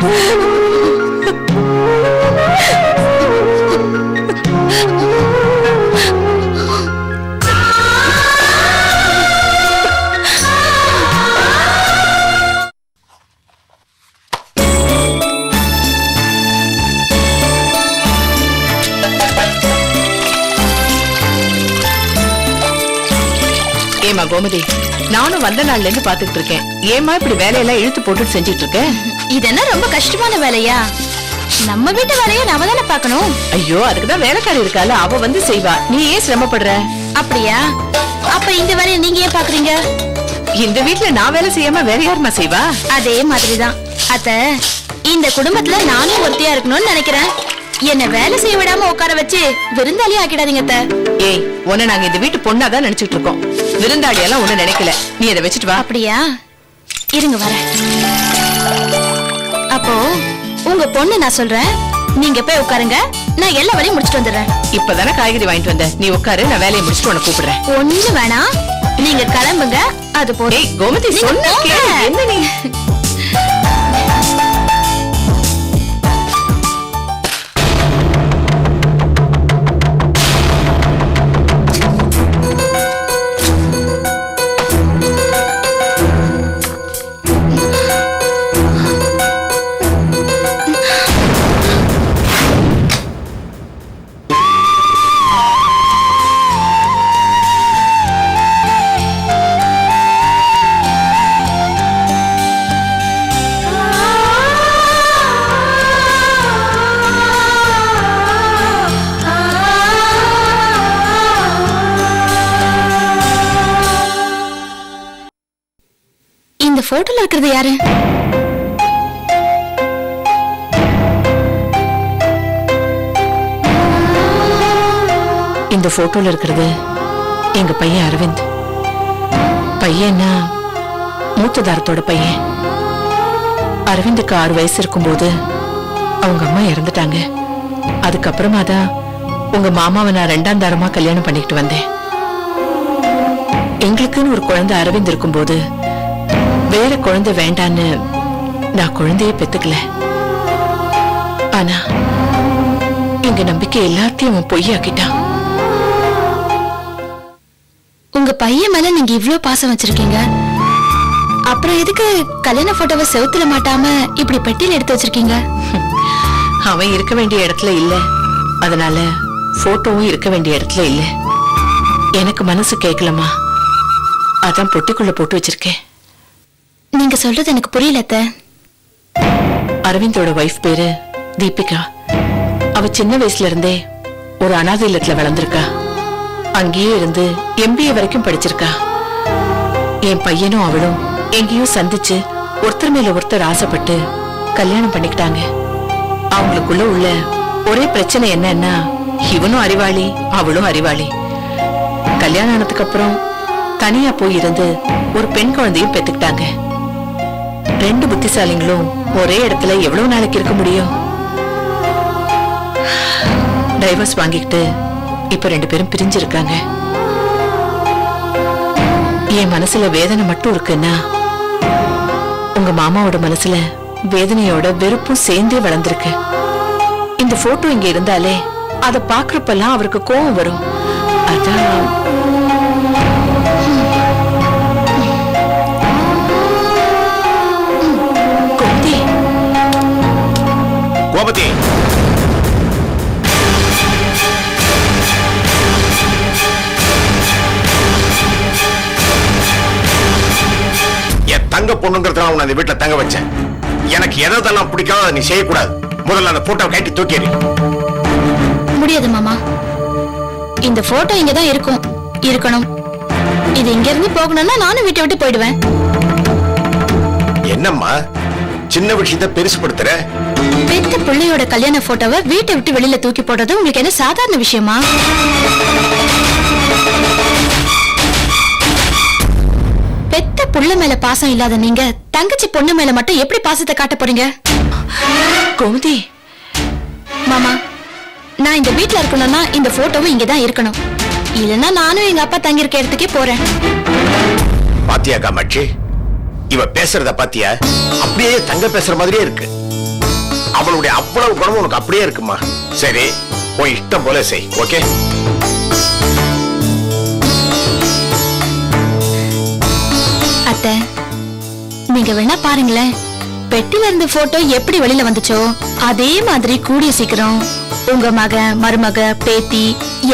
ஏமா கோமதி, நானும் வந்த நாள்ல இருந்து பாத்துக்கிட்டு இருக்கேன். ஏமா இப்படி வேலையெல்லாம் இழுத்து போட்டு செஞ்சிட்டு இருக்க? இது என்ன ரொம்ப கஷ்டமான வேலையா? நம்ம வீட்டு வேலையை நாம தானே பாக்கணும். ஐயோ, அதுக்குதான் வேலைக்காரி இருக்கால, அவ வந்து செய்வா. நீ ஏன் சிரமப்படுற? அப்படியா? அப்ப இந்த வேலையை நீங்க ஏன் பாக்குறீங்க? இந்த வீட்டுல நான் வேலை செய்யாம வேற யாருமா செய்வா? அதே மாதிரிதான் அத்த, இந்த குடும்பத்துல நானும் ஒருத்தியா இருக்கணும்னு நினைக்கிறேன். என்ன வேலை செய்ய விடாம உட்கார வச்சு விருந்தாளி ஆக்கிடாதீங்க அத்த. ஏய், உன்னை நாங்க இந்த வீட்டு பொண்ணாதான் நினைச்சிட்டு இருக்கோம். விருந்தாளி எல்லாம் ஒண்ணு நினைக்கல. நீ அதை வச்சுட்டு வா. அப்படியா? இருங்க வர. அப்போ உங்க பொண்ணு நான் சொல்றேன், நீங்க போய் உட்காருங்க, நான் எல்லா வேலையும் முடிச்சிட்டு வந்துடுறேன். இப்பதானே காய்கறி வாங்கிட்டு வந்த, நீ உட்காரு, நான் வேலையை முடிச்சிட்டு உன்னை கூப்பிடுறேன். ஒண்ணு வேணாம், நீங்க கிளம்புங்க. அது போதும். கோமதி, சொன்ன கேளு. என்ன நீ? இந்த போட்டோல இருக்கிறது யாரு? இந்த போட்டோல இருக்கிறது எங்க பையன் அரவிந்த். பையன்னா மூத்ததாரத்தோட பையன். அரவிந்துக்கு 6 வயசு இருக்கும்போது அவங்க அம்மா இறந்துட்டாங்க. அதுக்கப்புறமா தான் உங்க மாமாவை நான் 2ஆம் தாரமா கல்யாணம் பண்ணிக்கிட்டு வந்தேன். எங்களுக்குன்னு ஒரு குழந்தை அரவிந்த் இருக்கும்போது வேற குழந்தை வேண்டான்னு நான் குழந்தைய பெத்துக்கல. ஆனா எங்க நம்பிக்கை எல்லாத்தையும் அவன் பொய்யாக்கிட்டான். உங்க பையன் மேல நீங்க இவ்ளோ பாசம் வச்சிருக்கீங்க, அப்புறம் எதுக்கு கல்யாண போட்டோவை செவுத்துல மாட்டாம இப்படி பெட்டியில எடுத்து வச்சிருக்கீங்க? அவன் இருக்க வேண்டிய இடத்துல இல்ல, அதனால போட்டோவும் இருக்க வேண்டிய இடத்துல இல்ல. எனக்கு மனசு கேட்கலமா, அதான் பொட்டிக்குள்ள போட்டு வச்சிருக்கேன். நீங்க சொல்றது எனக்கு புரியல அத்த. அரவிந்தோட வைஃப் பேரு தீபிகா. அவ சின்ன வயசுல இருந்தே ஒரு அனாதை இல்லத்துல வளர்ந்திருக்கா. அங்கேயே இருந்து MBA வரைக்கும் படிச்சிருக்கா. என் பையனும் அவளும் எங்கேயும் சந்திச்சு ஒருத்தர் மேல ஒருத்தர் ஆசைப்பட்டு கல்யாணம் பண்ணிக்கிட்டாங்க. அவங்களுக்குள்ள உள்ள ஒரே பிரச்சனை என்னன்னா, இவனும் அறிவாளி அவளும் அறிவாளி. கல்யாணம் ஆனதுக்கு அப்புறம் தனியா போய் இருந்து ஒரு பெண் குழந்தையும் பெத்துக்கிட்டாங்க. 2 புத்திசாலிங்களும் ஒரே இடத்துல எவ்வளவு நாளைக்கு இருக்க முடியும்? டைவர்ஸ் வாங்கிக்கிட்டு இப்ப 2 பேரும் பிரிஞ்சிருக்காங்க. என் மனசுல வேதனை மட்டும் இருக்குன்னா, உங்க மாமாவோட மனசுல வேதனையோட வெறுப்பும் சேர்ந்தே வளர்ந்திருக்கு. இந்த போட்டோ இங்க இருந்தாலே அதை பாக்குறப்பெல்லாம் அவருக்கு கோபம் வரும். அதான் கோமதி, என் தங்க பொண்ணுங்கிறதுனால உன்னை அந்த வீட்டுல தங்க வச்சேன். எனக்கு எதெல்லாம் பிடிக்காத நீ செய்யக்கூடாது. முதல்ல அந்த போட்டோ கட்டி தூக்கி முடியாது மாமா, இந்த போட்டோ இங்கதான் இருக்கணும். இது இங்க இருந்து போகணும்னா நானும் வீட்டை விட்டு போயிடுவேன். என்னம்மா சின்ன விஷயத்தை பெருசுபடுத்துற? பெத்த பிள்ளையோட கல்யாண போட்டோவை வீட்டை விட்டு வெளியில தூக்கி போடுறது உங்களுக்கு என்ன சாதாரண விஷயமா? பெத்த புள்ள மேல பாசம் இல்லாத நீங்க தங்கச்சி பொண்ணு மேல மட்டும் எப்படி பாசத்தை காட்ட போறீங்க? கோமதி, மாமா, நான் இந்த வீட்டுல இருக்கணும்னா இந்த போட்டோவும் இங்கதான் இருக்கணும். இல்லன்னா நானும் எங்க அப்பா தங்கி இருக்க இடத்துக்கே போறேன். பாத்தியா காமாட்சி, இவ பேசுறத பாத்தியா? அப்படியே தங்க பேசுற மாதிரியே இருக்கு. அவளுடைய அவ்வளவு குணம் உனக்கு அப்படியே இருக்குமா? சரி, உன் இஷ்டம் போல செய். ஓகே? அத்தை, நீங்க வேணா பாருங்களேன், பெட்டில இருந்த போட்டோ எப்படி வெளியில வந்துச்சோ அதே மாதிரி கூடிய சீக்கிரம் உங்க மக, மருமக, பேத்தி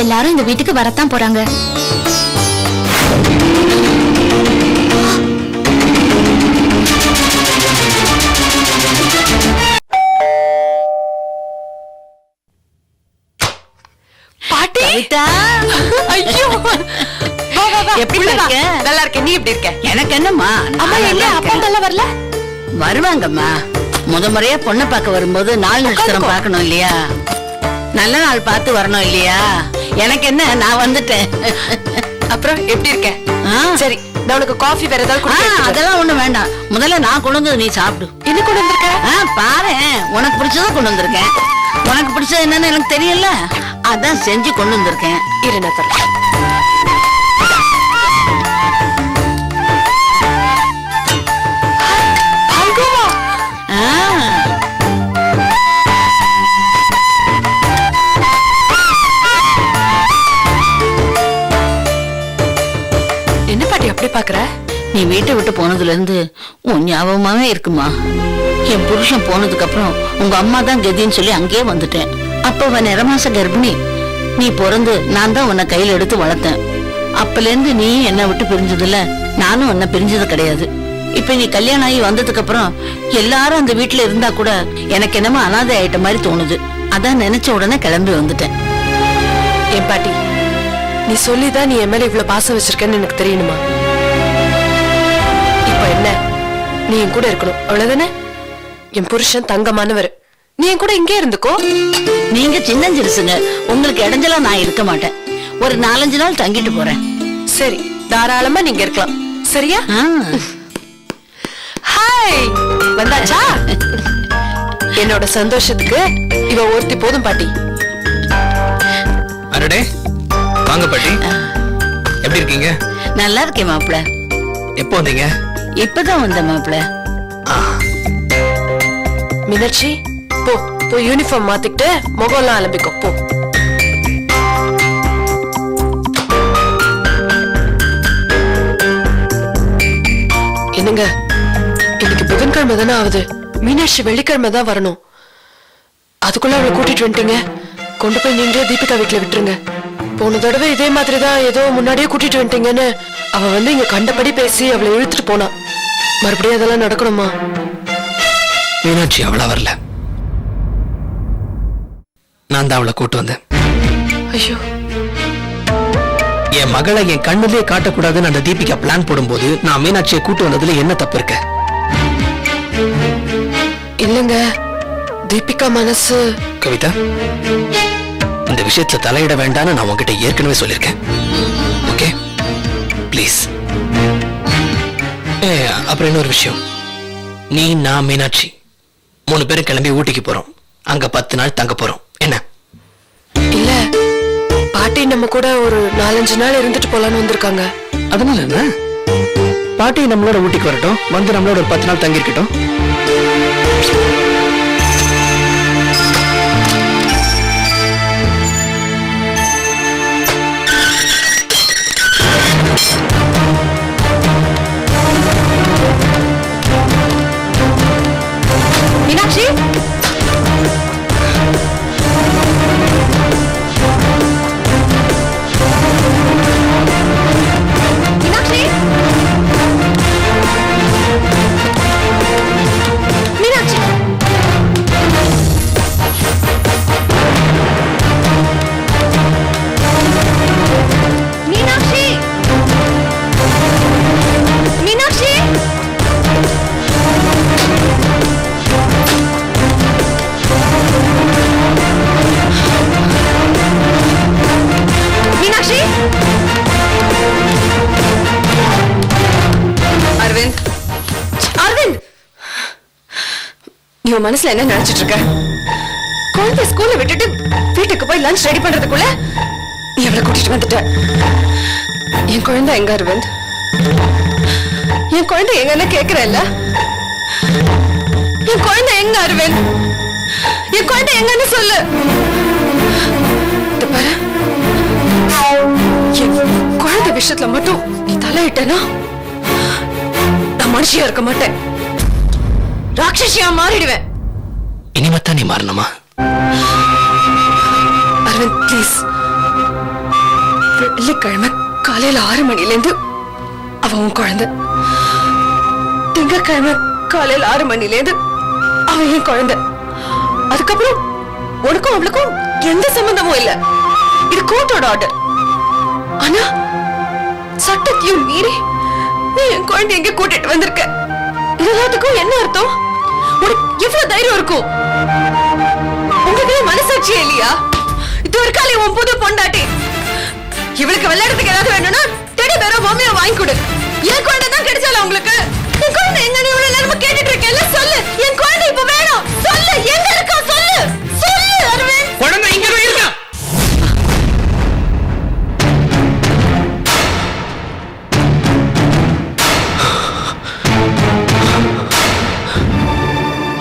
எல்லாரும் இந்த வீட்டுக்கு வரத்தான் போறாங்க. பாட்டி, ஐயோ, எப்படி இருக்க? நல்லா இருக்க. நீ எப்படி இருக்க? எனக்கு என்னம்மா, அம்மா எங்க அப்பா நல்லா வரல? வருவாங்கம்மா. முறையா பொண்ணை பார்க்க வரும்போது நாள் நட்சத்திரம் பார்க்கணும் இல்லையா? நல்ல நாள் பார்த்து வரணும் இல்லையா? எனக்கு என்ன, நான் வந்துட்டேன். அப்புறம் எப்படி இருக்க? சரி, நான் உனக்கு காஃபி வேற ஏதாவது அதெல்லாம் ஒண்ணும் வேண்டாம். முதல்ல நான் கொண்டு வந்து நீ சாப்பிடு. என்ன கொண்டு வந்திருக்க? பாரு, உனக்கு பிடிச்சதா கொண்டு வந்திருக்கேன். உனக்கு பிடிச்சது என்னன்னு எனக்கு தெரியல, அதான் செஞ்சு கொண்டு வந்திருக்கேன். இரு, நான் தரேன். என்ன பாட்டி அப்படி பாக்குற? நீ வீட்டை விட்டு போனதுல இருந்து உன் ஞாபகமாவே இருக்குமா? என் புருஷன் போனதுக்கு அப்புறம் உங்க அம்மா தான் கதின்னு சொல்லி அங்கேயே வந்துட்டேன். அப்ப அவ நிறமாச கர்ப்பிணி. நீ பிறந்து நான் தான் உன்னை கையில எடுத்து வளர்த்தேன். அப்பல இருந்து நீ என்னை விட்டு பிரிஞ்சதில்ல, நானும் உன்னை பிரிஞ்சது கிடையாது. இப்ப நீ கல்யாணம் ஆகி வந்ததுக்கு அப்புறம் எல்லாரும் அந்த வீட்டுல இருந்தா கூட எனக்கு என்னமோ அனாதை ஆயிட்ட மாதிரி தோணுது. அதான் நினைச்ச உடனே கிளம்பி வந்துட்டேன். என் பாட்டி, நீ சொல்லிதான் நீ என் மேல இவ்வளவு பாசம் வச்சிருக்கன்னு எனக்கு தெரியணுமா? இப்ப என்ன, நீ என் கூட இருக்கணும், அவ்வளவுதானே? என் புருஷன் தங்கமானவர், நீ என் கூட இங்கே இருந்துக்கோ. நீங்க சின்னஞ்சிருசுங்க, உங்களுக்கு இடைஞ்சலா நான் இருக்க மாட்டேன். ஒரு 4-5 நாள் தங்கிட்டு போறேன். சரி, தாராளமா நீங்க இருக்கலாம். சரியா? ஹாய், வந்தாச்சா? என்னோட சந்தோஷத்துக்கு இவ ஒருத்தி போதும் பாட்டி. அடடே, வாங்க பாட்டி. எப்படி இருக்கீங்க? நல்லா இருக்கேன் மாப்பிள்ள. எப்போ வந்தீங்க? இப்பதான் வந்த மாப்பிள்ள. மீனாட்சி, போ போ, யூனிஃபார்ம் மாத்திக்கிட்டு முகம்லாம் அலம்பிக்கோ, போ. என்னங்க, இன்னைக்கு புதன்கிழமை தானே ஆகுது. மீனாட்சி வெள்ளிக்கிழமை தான் வரணும். அதுக்குள்ள அவளை கூட்டிட்டு வந்துட்டீங்க. கொண்டு போய் நீங்களே தீபிகா வீட்டுல விட்டுருங்க. போன தடவை இதே மாதிரிதான் ஏதோ முன்னாடியே கூட்டிட்டு வந்துட்டீங்கன்னு அவ வந்து இங்க கண்டபடி பேசி அவளை இழுத்துட்டு போனா. மறுபடியும் அதெல்லாம் நடக்கணுமா? மீனாட்சி அவளா வரல, நான் தான் அவளை கூட்டு வந்தேன். ஐயோ, என் மகளை என் கண்ணுலயே காட்டக்கூடாதுன்னு அந்த தீபிகா பிளான் போடும்போது நான் மீனாட்சியை கூட்டு வந்ததுல என்ன தப்பு இருக்க? இல்லங்க, தீபிகா மனசு. கவிதா, இந்த விஷயத்துல தலையிட வேண்டாம்னு நான் உன்கிட்ட ஏற்கனவே சொல்லியிருக்கேன். Okay, please. அப்புறம் இன்னொரு விஷயம், நீ, நான், மீனாட்சி 3 பேரும் கிளம்பி ஊட்டிக்கு போறோம். அங்க 10 நாள் தங்க போறோம். என்ன? இல்ல, பாட்டி நம்ம கூட ஒரு 4-5 நாள் இருந்துட்டு போலான்னு வந்திருக்காங்க. அதனால என்ன, பாட்டி நம்மளோட ஊட்டிக்கு வரட்டும், வந்து நம்மளோட ஒரு 10 நாள் தங்கி இருக்கட்டும். மீனாட்சி, மீனாட்சி, மீனாட்சி. மீனாட்சி, மீனாட்சி. மீனாட்சி, அரவிந்த், அரவிந்த், நீ உன் மனசுல என்ன நினைச்சிட்டு இருக்க? குழந்தை ஸ்கூல்ல விட்டுட்டு வீட்டுக்கு போய் லஞ்ச் ரெடி பண்றதுக்குள்ள நீ அவளை கூட்டிட்டு வந்துட்ட. என் குழந்தை எங்க அரவிந்த்? என் குழந்தை எங்கன்னு கேக்குறல்ல? என் குழந்தை எங்க அரவிந்த்? என் குழந்தை எங்கன்னு சொல்லு. இத பாரு, என் குழந்தை விஷயத்துல மட்டும் நீ தலையிட்டனா நான் மனுஷியா இருக்க மாட்டேன், ராட்சசியா மாறிடுவேன். இனிமேத்தான் நீ மாறணுமா? அரவிந்த் ப்ளீஸ், வெள்ளிக்கிழமை காலையில 6 மணிலேருந்து அவன் உன் குழந்தை, திங்கட்கிழமை காலையில 6 மணிலேருந்து அவன் என் குழந்தை. அதுக்கப்புறம் உனக்கும் அவளுக்கும் எந்த சம்பந்தமும் இல்ல. இது கோர்ட்டோட ஆர்டர். ஆனா சட்டத்தையும் மீறி நீ என் குழந்தை எங்க கூட்டிட்டு வந்திருக்க. இதெல்லாத்துக்கும் என்ன அர்த்தம்? உனக்கு எவ்வளவு தைரியம் இருக்கும்? உங்களுக்கு மனசாட்சியே இல்லையா? இது ஒரு காலை உன் புது பொண்டாட்டி. இவளுக்கு விளையாடுறதுக்கு ஏதாவது வேணும்னா டெடி பேர பொம்மையை வாங்கி கொடு. என் குழந்தை தான் கிடைச்சால உங்களுக்கு. என் குழந்தை எங்க நீ இவ்வளவு நேரமா கேட்டுட்டு இருக்கேல்ல, சொல்லு. என் குழந்தை இப்ப வேணும், சொல்லு. எங்க இருக்கா சொல்லு, சொல்லு அரவிந்த். குழந்தை இங்க தான் இருக்கா.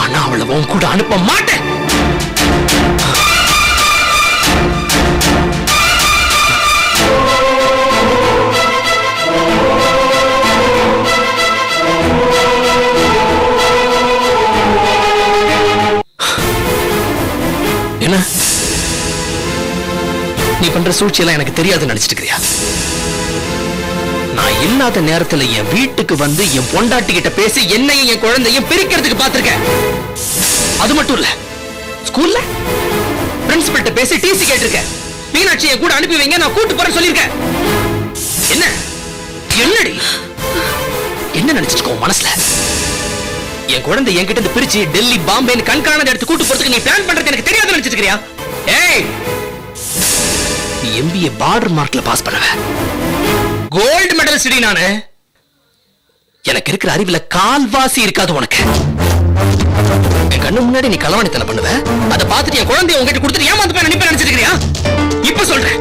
ஆனா அவளை உன் கூட அனுப்ப மாட்டேன். என்ன நீ பண்ற சூழ்ச்சியெல்லாம் எனக்கு தெரியாதுன்னு நினைச்சிட்டு இருக்கிறியா? நான் இல்லாத நேரத்துல என் வீட்டுக்கு வந்து என் பொண்டாட்டி கிட்ட பேசி என்னையும் என் குழந்தையும் பிரிக்கிறதுக்கு பார்த்திருக்கேன். அது மட்டும் இல்ல, ஸ்கூல்ல பிரின்சிபல்ட்ட பேசி டிசி கேட்டிருக்கேன். மீனாட்சி என் கூட அனுப்பி வைங்க, நான் கூட்டு போறேன்னு சொல்லியிருக்கேன். என்ன என்னடி என்ன நினைச்சிட்டு உன் மனசுல? என் குழந்தை என்கிட்ட இருந்து பிரிச்சு டெல்லி பாம்பேன்னு கண்காணாத எடுத்து கூட்டு போறதுக்கு நீ பிளான் பண்றது எனக்கு தெரியாதுன்னு நினைச்சிட்டு இருக்கியா? ஏய், நீ எம்பிஏ பார்டர் மார்க்ல பாஸ் பண்ணவ, கோல்டு மெடல் ஸ்டடி. நானு எனக்கு இருக்கிற அறிவுல கால்வாசி இருக்காது உனக்கு. என் கண்ணு முன்னாடி நீ களவாணித்தனம் பண்ணுவ, அதை பார்த்துட்டு என் குழந்தைய உங்ககிட்ட கொடுத்துட்டு ஏமாந்து போய் அனுப்பி நினைச்சிட்டு இருக்கியா? இப்ப சொல்றேன்,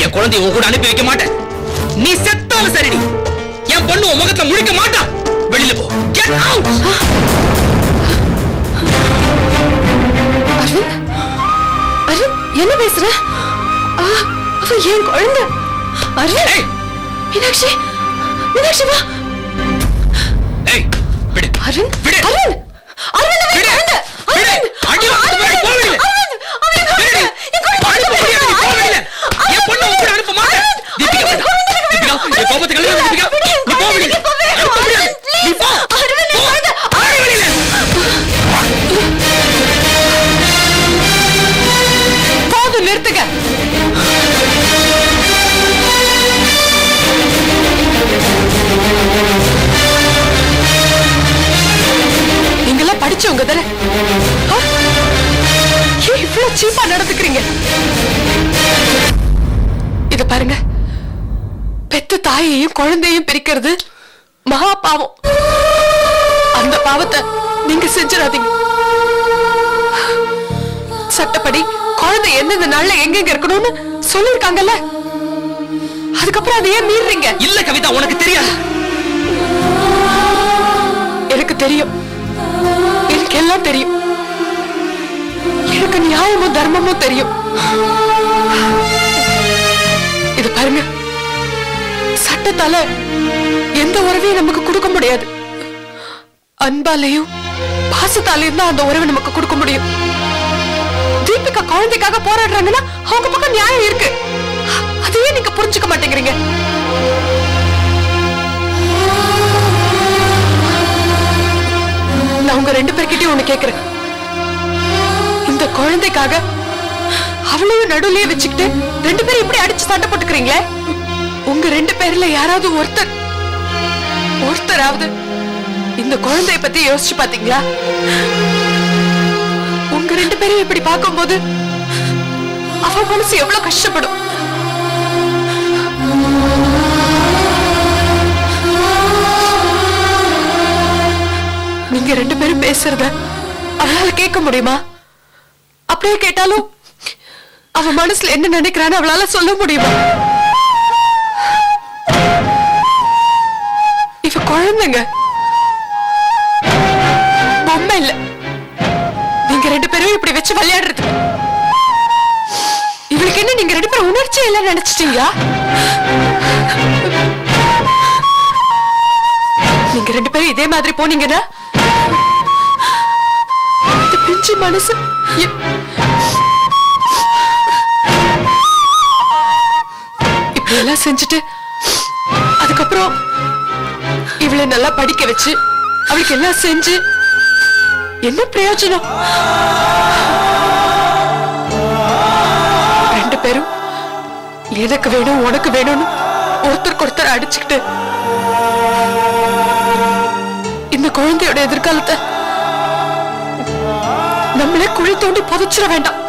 என் குழந்தைய உன் கூட அனுப்பி வைக்க மாட்டேன். நீ செத்தாலும் சரிடி, என் பொண்ணு உன் முகத்துல முழிக்க மாட்டா. வெளியில போ, get out. அரவிந்த், அரவிந்த் என்ன பேசுற? அவ என் குழந்தை. அரவிந்த், மீனாட்சி, மீனாட்சி வா. ஏய், விடு. அரவிந்த், விடு. அரவிந்த், அரவிந்த் அவன் குழந்தை. அரவிந்த், அடி வாங்க போய் போ வெளியில. அவன் குழந்தை. என் குழந்தை. அனுப்ப முடியாது, நீ போ வெளியில. என் பொண்ணு உன் கூட அனுப்ப மாட்டேன். தீபிகா, தீபிகா, என் கோபத்தை கழுவி தீபிகா. நீ போ வெளியில. அனுப்ப முடியாது. நீ போ. அரவிந்த், போ. ஆடி வெளியில. போதும், நிறுத்துங்க. நீங்களாம் படிச்சவங்க தானே? இவ்வளவு சீப்பா நடந்துக்கிறீங்க? இத பாருங்க, பெத்த தாயையும் குழந்தையும் பிரிக்கிறது மகா பாவம். அந்த பாவத்தை நீங்க செஞ்சிடாதீங்க. சட்டப்படி குழந்தை எந்தெந்த நாள்ல எங்கெங்க இருக்கணும்னு சொல்லிருக்காங்கல்ல, அதுக்கப்புறம் அதை ஏன் மீறீங்க? இல்ல கவிதா, உனக்கு தெரியாது. எனக்கு தெரியும், எனக்கு எல்லாம் தெரியும். எனக்கு நியாயமும் தர்மமும் தெரியும். இது பாருங்க, சட்டத்தால எந்த உறவையும் நமக்கு கொடுக்க முடியாது. அன்பாலையும் பாசத்தாலையும் தான் அந்த உறவை நமக்கு கொடுக்க முடியும். தீபிகா குழந்தைக்காக போராடுறாங்கன்னா அவங்க பக்கம் நியாயம் இருக்கு. அதையே நீங்க புரிஞ்சுக்க மாட்டேங்கிறீங்க. நான் உங்க 2 பேர்கிட்டயும் ஒண்ணு கேக்குறேன். இந்த குழந்தைக்காக அவளையும் நடுவுலயே வச்சுக்கிட்டு 2 பேரும் இப்படி அடிச்சு சண்டை போட்டுக்கிறீங்களே, உங்க 2 பேர்ல யாராவது ஒருத்தராவது இந்த குழந்தைய பத்தி யோசிச்சு பாத்தீங்களா? உங்க 2 பேரும் இப்படி பார்க்கும்போது அவ மனசு எவ்வளவு கஷ்டப்படும். நீங்க 2 பேரும் பேசுறத அவளால கேட்க முடியுமா? அப்படியே கேட்டாலும் அவ மனசுல என்ன நினைக்கிறான்னு அவளால சொல்ல முடியுமா? இவ குழந்தைங்க, பொம்மை இல்ல. நீங்க வச்சு விளையாடுறது. இவளுக்கு என்ன நீங்க ரெண்டு பேரும் உணர்ச்சி எல்லாம் நினைச்சிட்டீங்க? நீங்க ரெண்டு பேரும் இதே மாதிரி போனீங்கன்னா இந்த பிஞ்சு மனசு இப்படி எல்லாம் செஞ்சுட்டு அதுக்கப்புறம் இவளை நல்லா படிக்க வச்சு அவளுக்கு எல்லாம் செஞ்சு என்ன பிரயோஜனம்? ரெண்டு பேரும் எனக்கு வேணும் உனக்கு வேணும்னு ஒருத்தருக்கு ஒருத்தர் அடிச்சுக்கிட்டு இந்த குழந்தையோட எதிர்காலத்தை நம்மளே குழி தோண்டி புதைச்சிட வேண்டாம்.